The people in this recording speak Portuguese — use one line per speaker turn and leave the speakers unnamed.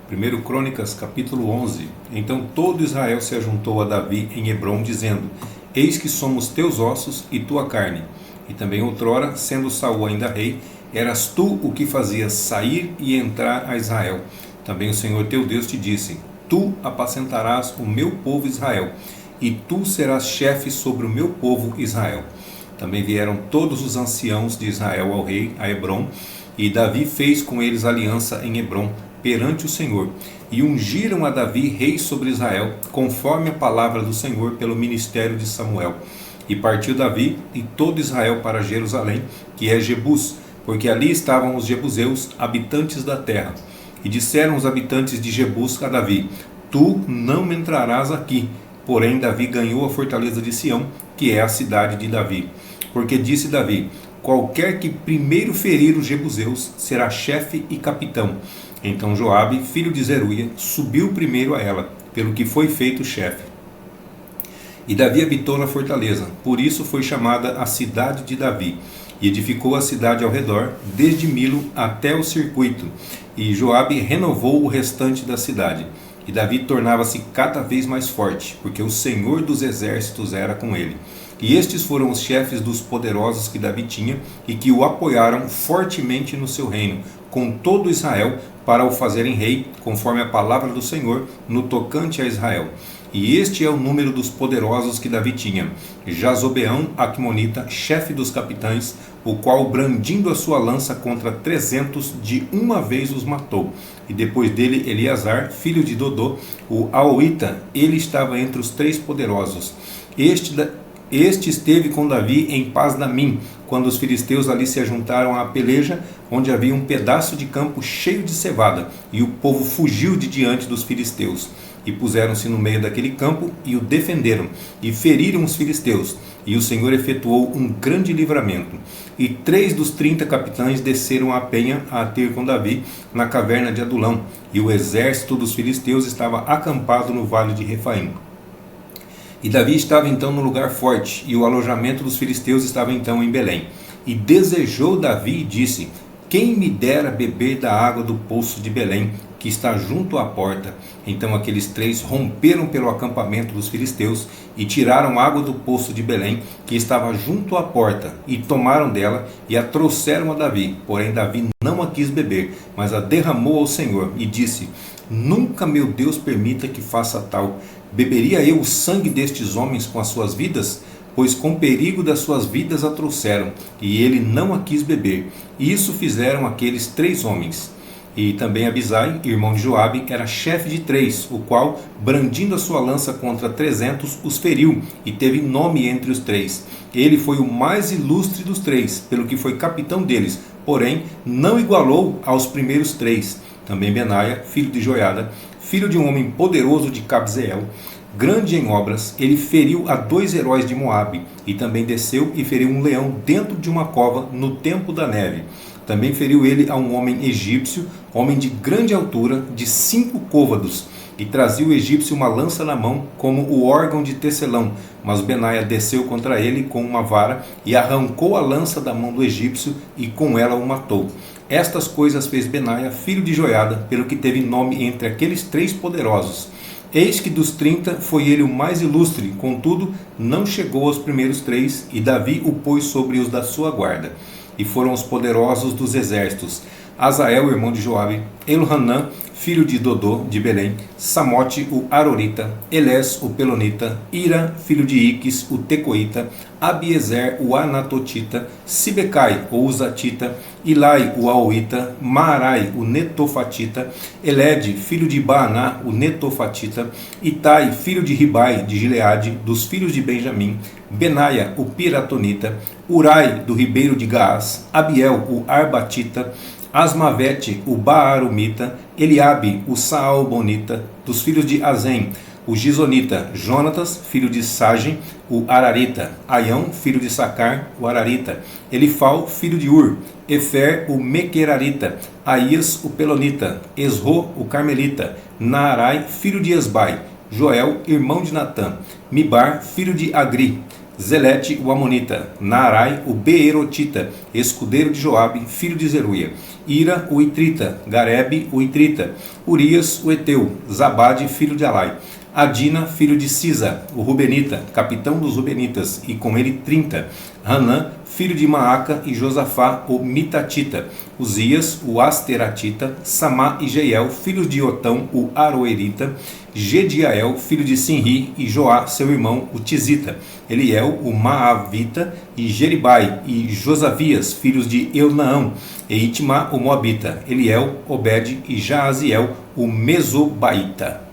1 Crônicas, capítulo 11. Então todo Israel se ajuntou a Davi em Hebrom, dizendo: Eis que somos teus ossos e tua carne. E também outrora, sendo Saul ainda rei, eras tu o que fazias sair e entrar a Israel. Também o Senhor teu Deus te disse: Tu apacentarás o meu povo Israel, e tu serás chefe sobre o meu povo Israel. Também vieram todos os anciãos de Israel ao rei, a Hebrom, e Davi fez com eles aliança em Hebrom, perante o Senhor, e ungiram a Davi rei sobre Israel, conforme a palavra do Senhor pelo ministério de Samuel. E partiu Davi e todo Israel para Jerusalém, que é Jebus, porque ali estavam os jebuseus, habitantes da terra. E disseram os habitantes de Jebus a Davi: Tu não entrarás aqui. Porém Davi ganhou a fortaleza de Sião, que é a cidade de Davi. Porque disse Davi: Qualquer que primeiro ferir os jebuseus será chefe e capitão. Então Joabe, filho de Zeruia, subiu primeiro a ela, pelo que foi feito chefe. E Davi habitou na fortaleza, por isso foi chamada a cidade de Davi. E edificou a cidade ao redor, desde Milo até o circuito. E Joabe renovou o restante da cidade. E Davi tornava-se cada vez mais forte, porque o Senhor dos exércitos era com ele. E estes foram os chefes dos poderosos que Davi tinha, e que o apoiaram fortemente no seu reino, com todo Israel, para o fazerem rei, conforme a palavra do Senhor, no tocante a Israel. E este é o número dos poderosos que Davi tinha: Jazobeão, Aqumonita, chefe dos capitães, o qual, brandindo a sua lança contra 300, de uma vez os matou. E depois dele, Eleazar, filho de Dodô, o Aoita, ele estava entre os 3 poderosos. Este esteve com Davi em Pas-damim, quando os filisteus ali se ajuntaram à peleja, onde havia um pedaço de campo cheio de cevada, e o povo fugiu de diante dos filisteus. E puseram-se no meio daquele campo, e o defenderam, e feriram os filisteus, e o Senhor efetuou um grande livramento. E 3 dos 30 capitães desceram a penha a ter com Davi, na caverna de Adulão, e o exército dos filisteus estava acampado no vale de Refaim. E Davi estava então no lugar forte, e o alojamento dos filisteus estava então em Belém. E desejou Davi e disse: Quem me dera beber da água do poço de Belém, que está junto à porta? Então aqueles 3 romperam pelo acampamento dos filisteus, e tiraram água do poço de Belém, que estava junto à porta, e tomaram dela, e a trouxeram a Davi. Porém Davi não a quis beber, mas a derramou ao Senhor, e disse: Nunca meu Deus permita que faça tal. Beberia eu o sangue destes homens com as suas vidas? Pois com perigo das suas vidas a trouxeram, e ele não a quis beber. E isso fizeram aqueles 3 homens. E também Abisai, irmão de Joabe, era chefe de 3, o qual, brandindo a sua lança contra 300, os feriu, e teve nome entre os 3. Ele foi o mais ilustre dos 3, pelo que foi capitão deles, porém não igualou aos primeiros 3. Também Benaia, filho de Joiada, filho de um homem poderoso de Cabzeel, grande em obras, ele feriu a 2 heróis de Moabe, e também desceu e feriu um leão dentro de uma cova no tempo da neve. Também feriu ele a um homem egípcio, homem de grande altura, de 5 côvados, e trazia o egípcio uma lança na mão, como o órgão de tecelão. Mas Benaia desceu contra ele com uma vara, e arrancou a lança da mão do egípcio, e com ela o matou. Estas coisas fez Benaia, filho de Joiada, pelo que teve nome entre aqueles 3 poderosos. Eis que dos 30 foi ele o mais ilustre, contudo não chegou aos primeiros 3, e Davi o pôs sobre os da sua guarda. E foram os poderosos dos exércitos: Azael, irmão de Joabe, Elhanã, filho de Dodô, de Belém, Samote, o Arorita, Elés, o Pelonita, Ira, filho de Iques, o Tecoita, Abiezer, o Anatotita, Sibecai, o Uzatita, Ilai, o Aoita, Maarai, o Netofatita, Elede, filho de Baaná, o Netofatita, Itai, filho de Ribai, de Gileade, dos filhos de Benjamim, Benaia, o Piratonita, Urai, do ribeiro de Gaás, Abiel, o Arbatita, Asmavete, o Baarumita, Eliabe, o Saalbonita, dos filhos de Azem, o Gizonita, Jonatas, filho de Sagem, o Ararita, Aião, filho de Sacar, o Ararita, Elifal, filho de Ur, Efer, o Mequerarita, Aías, o Pelonita, Esro, o Carmelita, Naarai, filho de Esbai, Joel, irmão de Natã, Mibar, filho de Agri, Zelete o Amonita, Naarai o Beerotita, escudeiro de Joabe, filho de Zeruia, Ira o Itrita, Garebe o Itrita, Urias o Eteu, Zabade filho de Alai, Adina filho de Sisa, o Rubenita, capitão dos Rubenitas, e com ele 30, Hanã filho de Maaca e Josafá o Mitatita, Uzias o Asteratita, Samá e Jeiel filhos de Otão o Aroerita, Gediael filho de Sinri e Joá seu irmão o Tizita, Eliel o Maavita e Jeribai e Josavias filhos de Eunaão, e Itmá o Moabita, Eliel, Obed e Jaaziel o Mesobaíta.